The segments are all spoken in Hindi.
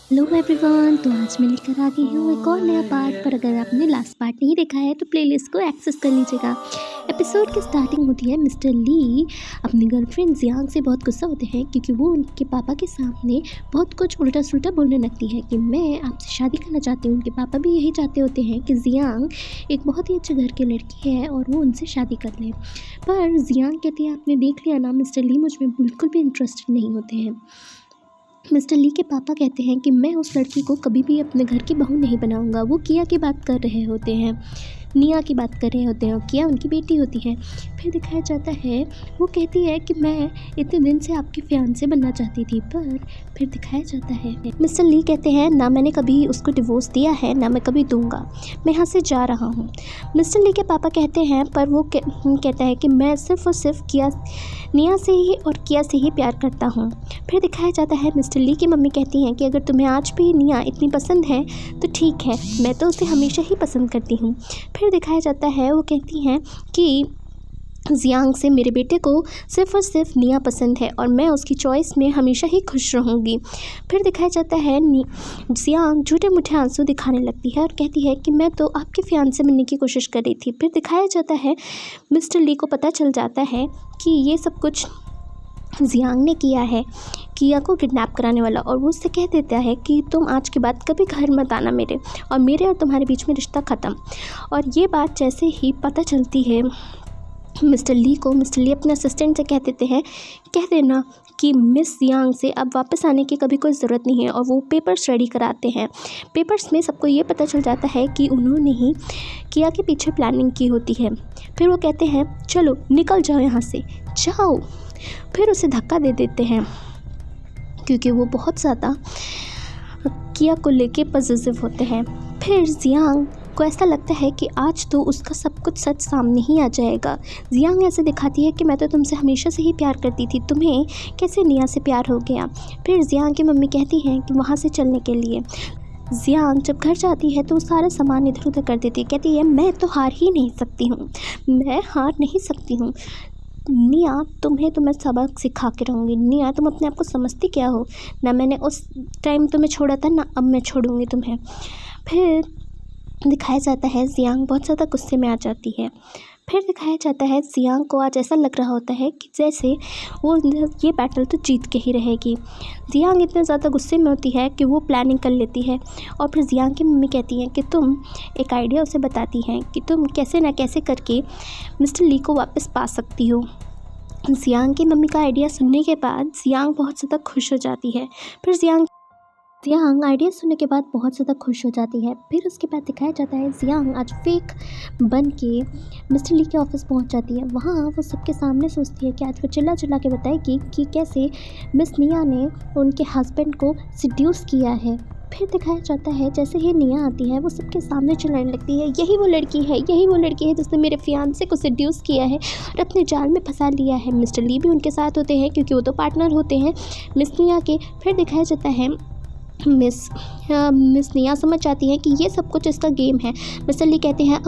Hello everyone. तो आज मैं लेकर आ गई हूँ एक और नया पार्ट। पर अगर आपने लास्ट पार्ट नहीं देखा है तो प्लेलिस्ट को एक्सेस कर लीजिएगा। एपिसोड की स्टार्टिंग होती है मिस्टर ली अपनी गर्लफ्रेंड जियांग से बहुत गुस्सा होते हैं क्योंकि वो उनके पापा के सामने बहुत कुछ उल्टा सुल्टा बोलने लगती है कि मैं आपसे शादी करना चाहती हूँ। उनके पापा भी यही चाहते होते हैं कि जियांग एक बहुत ही अच्छे घर की लड़की है और वो उनसे शादी कर ले। पर जियांग कहती है आपने देख लिया ना मिस्टर ली, मुझ में बिल्कुल भी इंटरेस्टेड नहीं होते हैं। मिस्टर ली के पापा कहते हैं कि मैं उस लड़की को कभी भी अपने घर की बहू नहीं बनाऊंगा। वो किया की बात कर रहे होते हैं, निया की बात कर रहे होते हैं और किया उनकी बेटी होती है। फिर दिखाया जाता है वो कहती है कि मैं इतने दिन से आपकी फियांसे बनना चाहती थी। पर फिर दिखाया जाता है मिस्टर ली कहते हैं ना मैंने कभी उसको डिवोर्स दिया है ना मैं कभी दूंगा, मैं यहाँ से जा रहा हूँ। मिस्टर ली के पापा कहते हैं पर वो कहता है कि मैं सिर्फ और सिर्फ निया से ही और किया से ही प्यार करता हूँ। फिर दिखाया जाता है मिस्टर ली की मम्मी कहती हैं कि अगर तुम्हें आज भी निया इतनी पसंद है तो ठीक है, मैं तो उसे हमेशा ही पसंद करती हूँ। फिर दिखाया जाता है वो कहती हैं कि जियांग से मेरे बेटे को सिर्फ और सिर्फ निया पसंद है और मैं उसकी चॉइस में हमेशा ही खुश रहूँगी। फिर दिखाया जाता है जियांग झूठे मूठे आंसू दिखाने लगती है और कहती है कि मैं तो आपके फियांसे बनने की कोशिश कर रही थी। फिर दिखाया जाता है मिस्टर ली को पता चल जाता है कि ये सब कुछ जियांग ने किया है, किया को किडनैप कराने वाला, और वो उससे कह देता है कि तुम आज के बाद कभी घर मत आना मेरे और तुम्हारे बीच में रिश्ता ख़त्म। और ये बात जैसे ही पता चलती है मिस्टर ली को, मिस्टर ली अपने असिस्टेंट से कह देते हैं कह देना कि मिस जियांग से अब वापस आने की कभी कोई ज़रूरत नहीं है। और वो पेपर्स रेडी कराते हैं। पेपर्स में सबको ये पता चल जाता है कि उन्होंने ही किया के पीछे प्लानिंग की होती है। फिर वो कहते हैं चलो निकल जाओ यहाँ से, जाओ। फिर उसे धक्का दे देते हैं क्योंकि वो बहुत ज़्यादा किया को लेके पॉजिटिव होते हैं। फिर जियांग को ऐसा लगता है कि आज तो उसका सब कुछ सच सामने ही आ जाएगा। जियांग ऐसे दिखाती है कि मैं तो तुमसे हमेशा से ही प्यार करती थी, तुम्हें कैसे निया से प्यार हो गया। फिर जियांग की मम्मी कहती हैं कि वहाँ से चलने के लिए। जियांग जब घर जाती है तो वो सारा सामान इधर उधर कर देती है। कहती है मैं तो हार ही नहीं सकती हूँ, मैं हार नहीं सकती हूँ। निया तुम्हें तो मैं सबक सिखा के रहूँगी। निया तुम अपने आप को समझती क्या हो, ना मैंने उस टाइम तुम्हें छोड़ा था ना अब मैं छोड़ूंगी तुम्हें। फिर दिखाया जाता है जियांग बहुत ज़्यादा गुस्से में आ जाती है। फिर दिखाया जाता है जियांग को आज ऐसा लग रहा होता है कि जैसे वो ये बैटल तो जीत के ही रहेगी। जियांग इतने ज़्यादा गुस्से में होती है कि वो प्लानिंग कर लेती है। और फिर जियांग की मम्मी कहती हैं कि तुम एक आइडिया उसे बताती हैं कि तुम कैसे ना कैसे करके मिस्टर ली को वापस पा सकती हो। जियांग की मम्मी का आइडिया सुनने के बाद जियांग बहुत ज़्यादा खुश हो जाती है। फिर जियांग आइडिया सुनने के बाद बहुत ज़्यादा खुश हो जाती है। फिर उसके बाद दिखाया जाता है जियांग आज फेक बन के मिस्टर ली के ऑफिस पहुंच जाती है। वहाँ वो सबके सामने सोचती है कि आज वो चिल्ला चिल्ला के बताएगी कि कैसे मिस निया ने उनके हस्बैंड को सिड्यूस किया है। फिर दिखाया जाता है जैसे ही निया आती है वो सबके सामने चिल्लाने लगती है यही वो लड़की है जिसने मेरे फियांसे को सिड्यूस किया है और अपने जाल में फंसा लिया है। मिस्टर ली भी उनके साथ होते हैं क्योंकि वो तो पार्टनर होते हैं मिस निया के। फिर दिखाया जाता है मिस निया समझ जाती है कि ये सब कुछ इसका गेम है। मिस्टर ली कहते हैं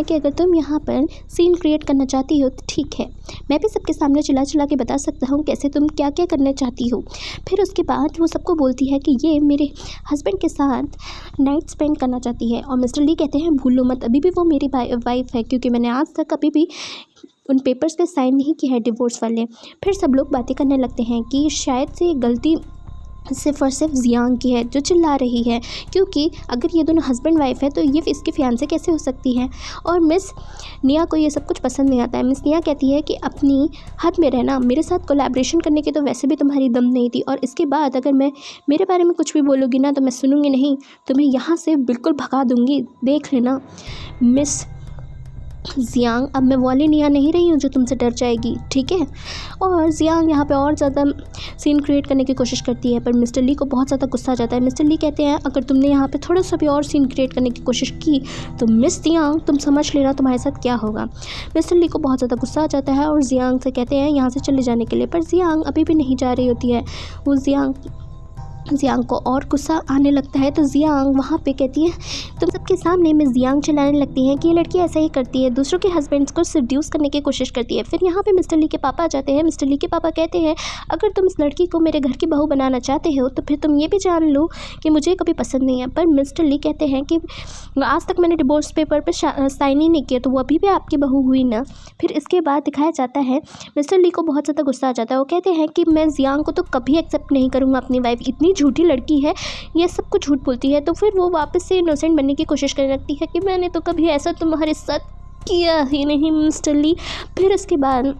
कि अगर तुम यहाँ पर सीन क्रिएट करना चाहती हो तो ठीक है, मैं भी सबके सामने चिल्ला चिल्ला के बता सकता हूँ कैसे तुम क्या क्या करना चाहती हो। फिर उसके बाद वो सबको बोलती है कि ये मेरे हस्बैंड के साथ नाइट स्पेंड करना चाहती है। और मिस्टर ली कहते हैं भूलो मत, अभी भी वो मेरी वाइफ है क्योंकि मैंने आज तक कभी भी उन पेपर्स पे साइन नहीं किया है डिवोर्स वाले। फिर सब लोग बातें करने लगते हैं कि शायद से गलती सिर्फ और सिर्फ जियांग की है जो चिल्ला रही है, क्योंकि अगर ये दोनों हस्बैंड वाइफ है तो ये इसके फियांसे कैसे हो सकती है। और मिस निया को ये सब कुछ पसंद नहीं आता है। मिस निया कहती है कि अपनी हद में रहना, मेरे साथ कोलैबोरेशन करने की तो वैसे भी तुम्हारी दम नहीं थी और इसके बाद अगर मैं मेरे बारे में कुछ भी बोलोगी ना तो मैं सुनूंगी नहीं, तुम्हें यहाँ से बिल्कुल भगा दूँगी, देख लेना। मिस जियांग अब मैं वाली निया नहीं रही हूँ जो तुमसे डर जाएगी, ठीक है। और जियांग यहाँ पे और ज़्यादा सीन क्रिएट करने की कोशिश करती है पर मिस्टर ली को बहुत ज़्यादा गुस्सा आ जाता है। मिस्टर ली कहते हैं अगर तुमने यहाँ पे थोड़ा सा भी और सीन क्रिएट करने की कोशिश की तो मिस जियांग तुम समझ लेना तुम्हारे साथ क्या होगा। मिस्टर ली को बहुत ज़्यादा गुस्सा आ जाता है और जियांग से कहते हैं यहाँ से चले जाने के लिए, पर जियांग अभी भी नहीं जा रही होती है। वो जियांग जियांग को और गुस्सा आने लगता है। तो जियांग वहाँ पे कहती है, तुम सबके सामने मिस जियांग चिल्लाने लगती हैं कि ये लड़की ऐसा ही करती है, दूसरों के हस्बैंड्स को सेड्यूस करने की कोशिश करती है। फिर यहाँ पे मिस्टर ली के पापा आ जाते हैं। मिस्टर ली के पापा कहते हैं, अगर तुम इस लड़की को मेरे घर की बहू बनाना चाहते हो तो फिर तुम ये भी जान लो कि मुझे कभी पसंद नहीं है। पर मिस्टर ली कहते हैं कि आज तक मैंने डिवोर्स पेपर पर साइन ही नहीं किया, तो वो अभी भी आपकी बहू हुई ना। फिर इसके बाद दिखाया जाता है मिस्टर ली को बहुत ज़्यादा गुस्सा आ जाता है। वो कहते हैं कि मैं जियांग को तो कभी एक्सेप्ट नहीं करूँगा अपनी वाइफ, इतनी झूठी लड़की है, ये सब कुछ झूठ बोलती है। तो फिर वो वापस से इनोसेंट बनने की कोशिश करने लगती है कि मैंने तो कभी ऐसा तुम्हारे साथ किया ही नहीं मिस्टर ली। फिर इसके बाद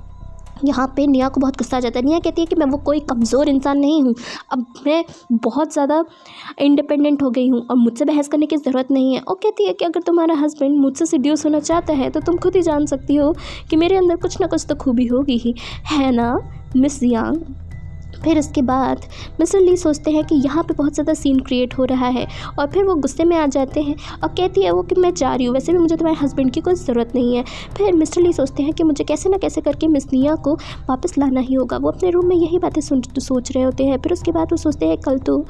यहाँ पे निया को बहुत गुस्सा आ जाता है। निया कहती है कि मैं वो कोई कमज़ोर इंसान नहीं हूँ, अब मैं बहुत ज़्यादा इंडिपेंडेंट हो गई हूँ और मुझसे बहस करने की ज़रूरत नहीं है। और कहती है कि अगर तुम्हारा हस्बैंड मुझसे सीड्यूस होना चाहता है तो तुम खुद ही जान सकती हो कि मेरे अंदर कुछ ना कुछ तो खूबी होगी ही, है ना मिस जियांग। फिर इसके बाद मिस्टर ली सोचते हैं कि यहाँ पे बहुत ज़्यादा सीन क्रिएट हो रहा है और फिर वो गुस्से में आ जाते हैं और कहती है वो कि मैं जा रही हूँ, वैसे भी मुझे तुम्हारे हस्बैंड की कोई ज़रूरत नहीं है। फिर मिस्टर ली सोचते हैं कि मुझे कैसे ना कैसे करके मिस निया को वापस लाना ही होगा। वो अपने रूम में यही बातें सोच रहे होते हैं। फिर उसके बाद वो सोचते हैं कल तो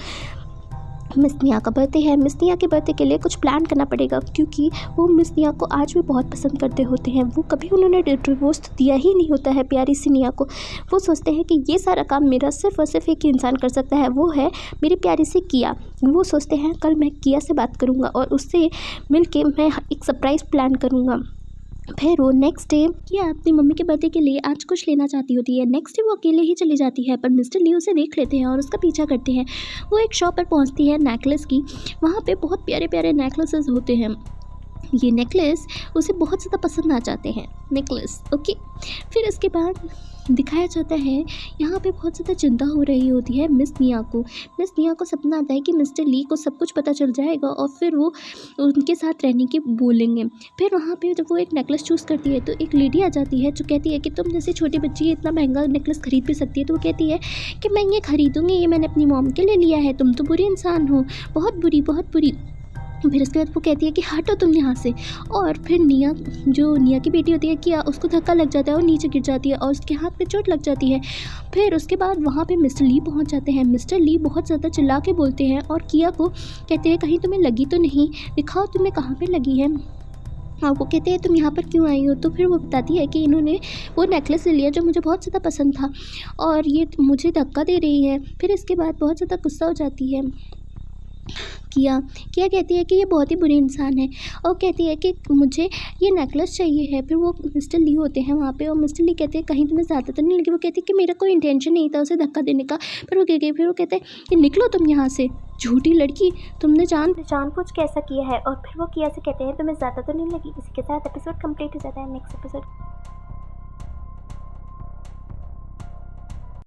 मिस निया का बर्थडे है, मिस निया के बर्थडे के लिए कुछ प्लान करना पड़ेगा, क्योंकि वो मिस निया को आज भी बहुत पसंद करते होते हैं। वो कभी उन्होंने डिवोर्स दिया ही नहीं होता है प्यारी सी निया को। वो सोचते हैं कि ये सारा काम मेरा सिर्फ और सिर्फ एक ही इंसान कर सकता है, वो है मेरी प्यारी सी किया। वो सोचते हैं कल मैं किया से बात करूँगा और उससे मिल के मैं एक सरप्राइज़ प्लान करूँगा। फिर वो नेक्स्ट डे किया अपनी मम्मी के बर्थडे के लिए आज कुछ लेना चाहती होती है। नेक्स्ट डे वो अकेले ही चली जाती है, पर मिस्टर ली उसे देख लेते हैं और उसका पीछा करते हैं। वो एक शॉप पर पहुंचती है नेकलेस की। वहाँ पे बहुत प्यारे प्यारे नेकलेसेस होते हैं। ये नेकलेस उसे बहुत ज़्यादा पसंद आ जाते हैं नेकलेस। ओके, फिर इसके बाद दिखाया जाता है यहाँ पे बहुत ज़्यादा चिंता हो रही होती है मिस निया को। मिस निया को सपना आता है कि मिस्टर ली को सब कुछ पता चल जाएगा और फिर वो उनके साथ रहने की बोलेंगे। फिर वहाँ पे जब वो एक नेकलेस चूज़ करती है तो एक लेडी आ जाती है जो कहती है कि तुम जैसे छोटी बच्ची इतना महंगा नेकलेस खरीद भी सकती है। तो वो कहती है कि मैं ये खरीदूँगी, ये मैंने अपनी मॉम के लिए लिया है, तुम तो बुरी इंसान हो, बहुत बुरी बहुत बुरी। फिर उसके बाद वो कहती है कि हटो तुम यहाँ से। और फिर निया, जो निया की बेटी होती है किया, उसको धक्का लग जाता है और नीचे गिर जाती है और उसके हाथ पे चोट लग जाती है। फिर उसके बाद वहाँ पे मिस्टर ली पहुँच जाते हैं। मिस्टर ली बहुत ज़्यादा चिल्ला के बोलते हैं और किया को कहते हैं कहीं तुम्हें लगी तो नहीं, दिखाओ तुम्हें कहाँ पर लगी है। और वो कहते हैं तुम यहाँ पर क्यों आई हो। तो फिर वो बताती है कि इन्होंने वो नेकलेस ले लिया जो मुझे बहुत ज़्यादा पसंद था और ये मुझे धक्का दे रही है। फिर इसके बाद बहुत ज़्यादा गुस्सा हो जाती है किया कहती है कि ये बहुत ही बुरी इंसान है और कहती है कि मुझे ये नेकलेस चाहिए है। फिर वो मिस्टर ली होते हैं वहाँ पे और मिस्टर ली कहते हैं कहीं तुम्हें ज़्यादा तो नहीं लगी। वो कहती है कि मेरा कोई इंटेंशन नहीं था उसे धक्का देने का। फिर वो कह गई। फिर वो कहते हैं कि निकलो तुम यहाँ से, झूठी लड़की, तुमने जानबूझ के ऐसा किया है। और फिर वो किया से कहते हैं तुम्हें ज़्यादा तो नहीं लगी। इसी के साथ एपिसोड कंप्लीट हो जाता है। Next episode